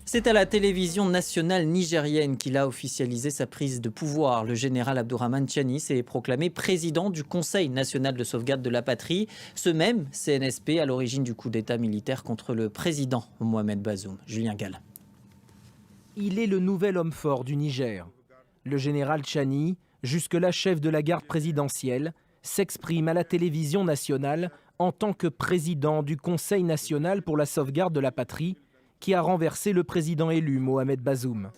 C'est à la télévision nationale nigérienne qu'il a officialisé sa prise de pouvoir. Le général Abdourahmane Tiani s'est proclamé président du Conseil national de sauvegarde de la patrie, ce même CNSP à l'origine du coup d'État militaire contre le président Mohamed Bazoum. Julien Gall. Il est le nouvel homme fort du Niger. Le général Tiani, jusque-là chef de la garde présidentielle, s'exprime à la télévision nationale en tant que président du Conseil national pour la sauvegarde de la patrie, qui a renversé le président élu Mohamed Bazoum.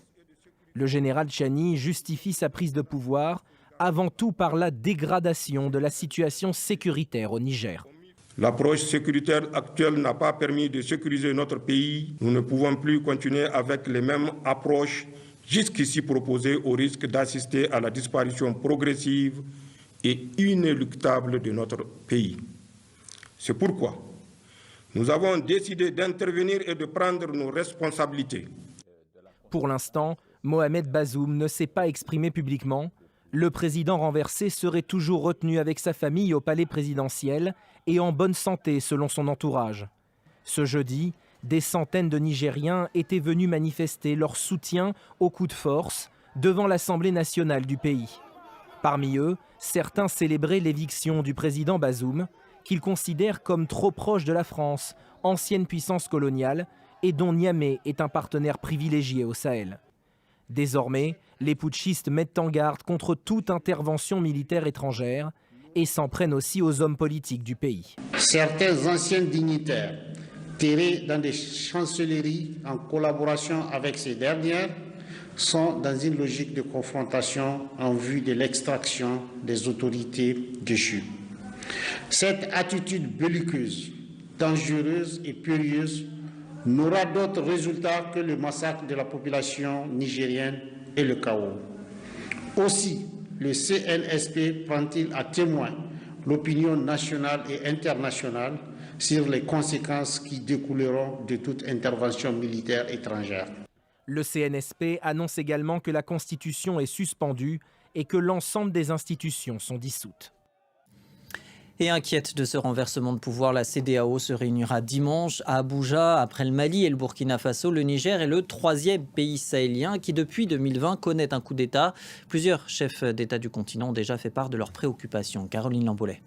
Le général Tiani justifie sa prise de pouvoir avant tout par la dégradation de la situation sécuritaire au Niger. L'approche sécuritaire actuelle n'a pas permis de sécuriser notre pays. Nous ne pouvons plus continuer avec les mêmes approches jusqu'ici proposées au risque d'assister à la disparition progressive et inéluctable de notre pays. C'est pourquoi nous avons décidé d'intervenir et de prendre nos responsabilités. Pour l'instant, Mohamed Bazoum ne s'est pas exprimé publiquement. Le président renversé serait toujours retenu avec sa famille au palais présidentiel et en bonne santé selon son entourage. Ce jeudi, des centaines de Nigériens étaient venus manifester leur soutien au coup de force devant l'Assemblée nationale du pays. Parmi eux, certains célébraient l'éviction du président Bazoum, qu'ils considèrent comme trop proche de la France, ancienne puissance coloniale, et dont Niamey est un partenaire privilégié au Sahel. Désormais, les putschistes mettent en garde contre toute intervention militaire étrangère et s'en prennent aussi aux hommes politiques du pays. Certains anciens dignitaires, terrés dans des chancelleries en collaboration avec ces dernières, sont dans une logique de confrontation en vue de l'extraction des autorités déchues. Cette attitude belliqueuse, dangereuse et périlleuse n'aura d'autre résultat que le massacre de la population nigérienne et le chaos. Aussi, le CNSP prend-il à témoin l'opinion nationale et internationale sur les conséquences qui découleront de toute intervention militaire étrangère. Le CNSP annonce également que la Constitution est suspendue et que l'ensemble des institutions sont dissoutes. Et inquiète de ce renversement de pouvoir, la CEDEAO se réunira dimanche à Abuja. Après le Mali et le Burkina Faso, le Niger est le troisième pays sahélien qui, depuis 2020, connaît un coup d'État. Plusieurs chefs d'État du continent ont déjà fait part de leurs préoccupations. Caroline Lambolet.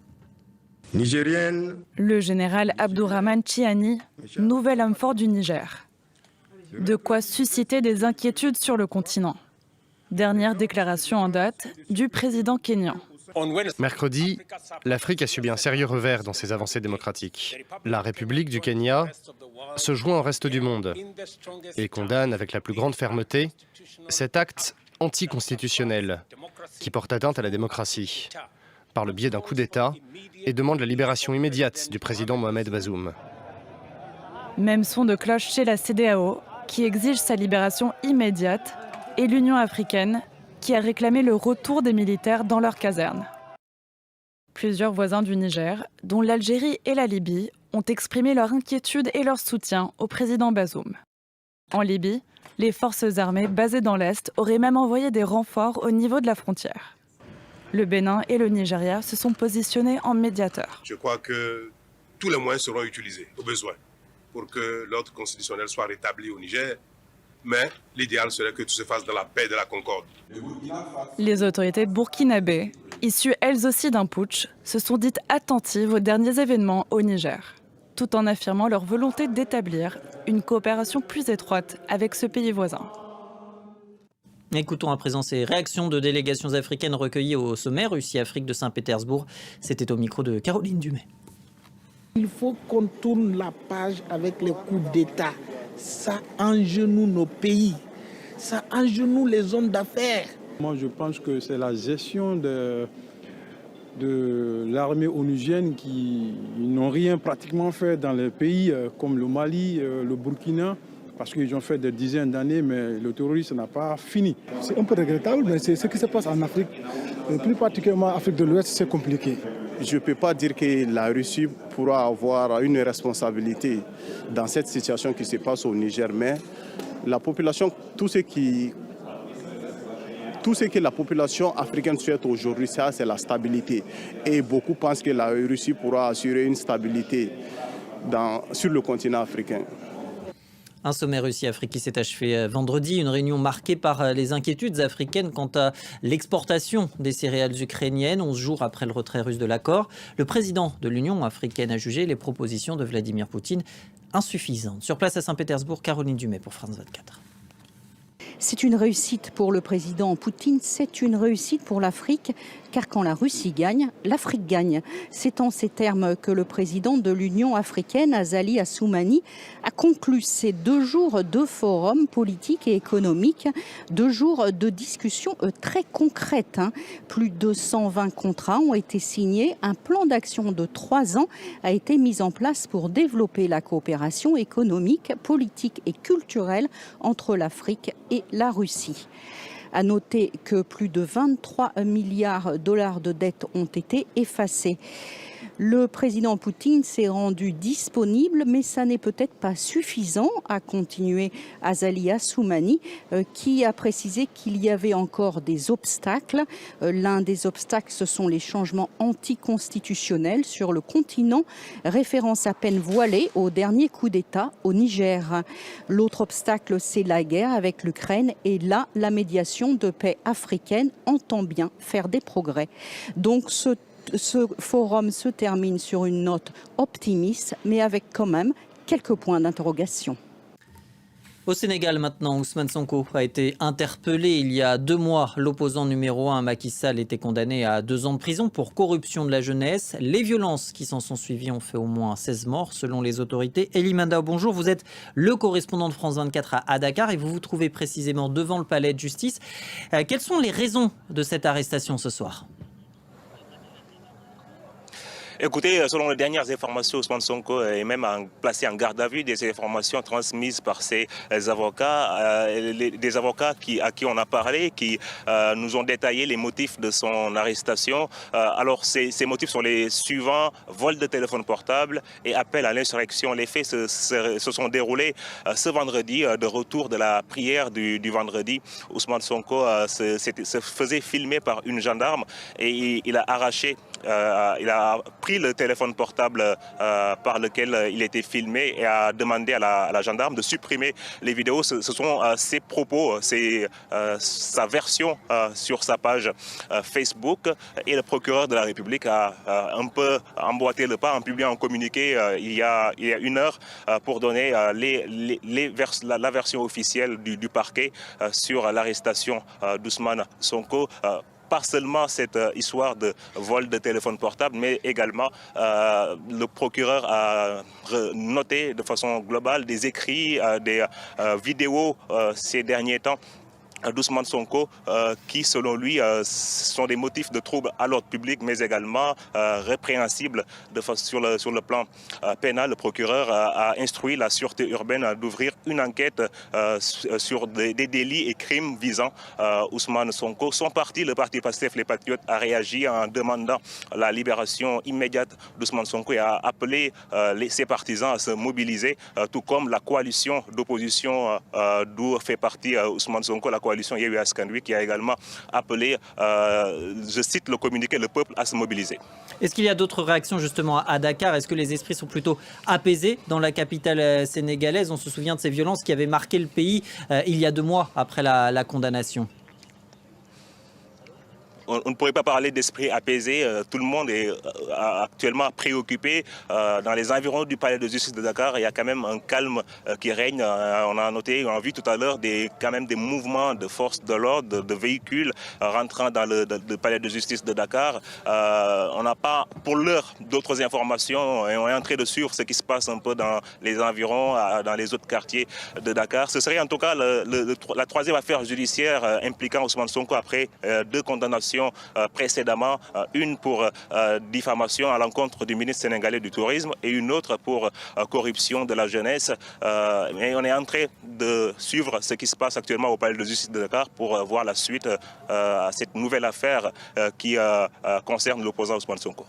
Nigérienne. Le général Abdourahmane Tiani, nouvel homme fort du Niger. De quoi susciter des inquiétudes sur le continent. Dernière déclaration en date du président kényan. Mercredi, l'Afrique a subi un sérieux revers dans ses avancées démocratiques. La République du Kenya se joint au reste du monde et condamne avec la plus grande fermeté cet acte anticonstitutionnel qui porte atteinte à la démocratie par le biais d'un coup d'État et demande la libération immédiate du président Mohamed Bazoum. Même son de cloche chez la CEDEAO qui exige sa libération immédiate et l'Union africaine qui a réclamé le retour des militaires dans leurs casernes. Plusieurs voisins du Niger, dont l'Algérie et la Libye, ont exprimé leur inquiétude et leur soutien au président Bazoum. En Libye, les forces armées basées dans l'Est auraient même envoyé des renforts au niveau de la frontière. Le Bénin et le Nigeria se sont positionnés en médiateurs. Je crois que tous les moyens seront utilisés au besoin pour que l'ordre constitutionnel soit rétabli au Niger. Mais l'idéal serait que tout se fasse dans la paix et de la concorde. Les autorités burkinabées, issues elles aussi d'un putsch, se sont dites attentives aux derniers événements au Niger, tout en affirmant leur volonté d'établir une coopération plus étroite avec ce pays voisin. Écoutons à présent ces réactions de délégations africaines recueillies au sommet Russie-Afrique de Saint-Pétersbourg. C'était au micro de Caroline Dumais. Il faut qu'on tourne la page avec les coups d'État. Ça engenouille nos pays, ça engenouille les hommes d'affaires. Moi, je pense que c'est la gestion de l'armée onusienne qui n'ont rien pratiquement fait dans les pays comme le Mali, le Burkina, parce qu'ils ont fait des dizaines d'années, mais le terrorisme n'a pas fini. C'est un peu regrettable, mais c'est ce qui se passe en Afrique, et plus particulièrement en Afrique de l'Ouest, c'est compliqué. Je ne peux pas dire que la Russie pourra avoir une responsabilité dans cette situation qui se passe au Niger, mais la population, tout ce que la population africaine souhaite aujourd'hui, ça, c'est la stabilité. Et beaucoup pensent que la Russie pourra assurer une stabilité sur le continent africain. Un sommet Russie-Afrique qui s'est achevé vendredi, une réunion marquée par les inquiétudes africaines quant à l'exportation des céréales ukrainiennes, 11 jours après le retrait russe de l'accord. Le président de l'Union africaine a jugé les propositions de Vladimir Poutine insuffisantes. Sur place à Saint-Pétersbourg, Caroline Dumais pour France 24. C'est une réussite pour le président Poutine, c'est une réussite pour l'Afrique, car quand la Russie gagne, l'Afrique gagne. C'est en ces termes que le président de l'Union africaine, Azali Assoumani, a conclu ces 2 jours de forum politique et économique, 2 jours de discussions très concrètes. Plus de 120 contrats ont été signés, un plan d'action de 3 ans a été mis en place pour développer la coopération économique, politique et culturelle entre l'Afrique et la Russie. À noter que plus de 23 milliards $ de dettes ont été effacées. Le président Poutine s'est rendu disponible, mais ça n'est peut-être pas suffisant, a continué Azali Assoumani, qui a précisé qu'il y avait encore des obstacles. L'un des obstacles, ce sont les changements anticonstitutionnels sur le continent, référence à peine voilée au dernier coup d'État au Niger. L'autre obstacle, c'est la guerre avec l'Ukraine, et là, la médiation de paix africaine entend bien faire des progrès. Donc ce forum se termine sur une note optimiste, mais avec quand même quelques points d'interrogation. Au Sénégal maintenant, Ousmane Sonko a été interpellé il y a 2 mois. L'opposant numéro 1, Macky Sall, était condamné à 2 ans de prison pour corruption de la jeunesse. Les violences qui s'en sont suivies ont fait au moins 16 morts selon les autorités. Elie Mandao, bonjour. Vous êtes le correspondant de France 24 à Dakar et vous vous trouvez précisément devant le palais de justice. Quelles sont les raisons de cette arrestation ce soir ? Écoutez, selon les dernières informations, Ousmane Sonko est même placé en garde à vue. Des informations transmises par ses avocats, des avocats à qui on a parlé, qui nous ont détaillé les motifs de son arrestation. Alors ces motifs sont les suivants: vol de téléphone portable et appel à l'insurrection. Les faits se sont déroulés ce vendredi, de retour de la prière du vendredi. Ousmane Sonko se faisait filmer par une gendarme et il a arraché, il a pris le téléphone portable par lequel il était filmé et a demandé à la gendarme de supprimer les vidéos. Ce sont ses propos, sa version sur sa page Facebook, et le procureur de la République a un peu emboîté le pas en publiant un communiqué il y a 1 heure pour donner la version officielle du parquet sur l'arrestation d'Ousmane Sonko. Pas seulement cette histoire de vol de téléphone portable, mais également le procureur a noté de façon globale des écrits, des vidéos ces derniers temps d'Ousmane Sonko qui, selon lui, sont des motifs de troubles à l'ordre public, mais également répréhensibles sur le plan pénal. Le procureur a instruit la sûreté urbaine d'ouvrir une enquête sur des délits et crimes visant Ousmane Sonko. Son parti, le parti Pastef Les Patriotes, a réagi en demandant la libération immédiate d'Ousmane Sonko et a appelé ses partisans à se mobiliser, tout comme la coalition d'opposition d'où fait partie Ousmane Sonko, la coalition Yewwi Askan Wi, qui a également appelé, je cite le communiqué, le peuple à se mobiliser. Est-ce qu'il y a d'autres réactions justement à Dakar? Est-ce que les esprits sont plutôt apaisés dans la capitale sénégalaise? On se souvient de ces violences qui avaient marqué le pays il y a 2 mois après la condamnation. On ne pourrait pas parler d'esprit apaisé. Tout le monde est actuellement préoccupé. Dans les environs du palais de justice de Dakar, il y a quand même un calme qui règne. On a noté, on a vu tout à l'heure quand même des mouvements de forces de l'ordre, de véhicules rentrant dans le palais de justice de Dakar. On n'a pas pour l'heure d'autres informations et on est en train de suivre ce qui se passe un peu dans les environs, dans les autres quartiers de Dakar. Ce serait en tout cas la 3e affaire judiciaire impliquant Ousmane Sonko après 2 condamnations précédemment, une pour diffamation à l'encontre du ministre sénégalais du Tourisme et une autre pour corruption de la jeunesse. Mais on est en train de suivre ce qui se passe actuellement au palais de justice de Dakar pour voir la suite à cette nouvelle affaire qui concerne l'opposant Ousmane Sonko.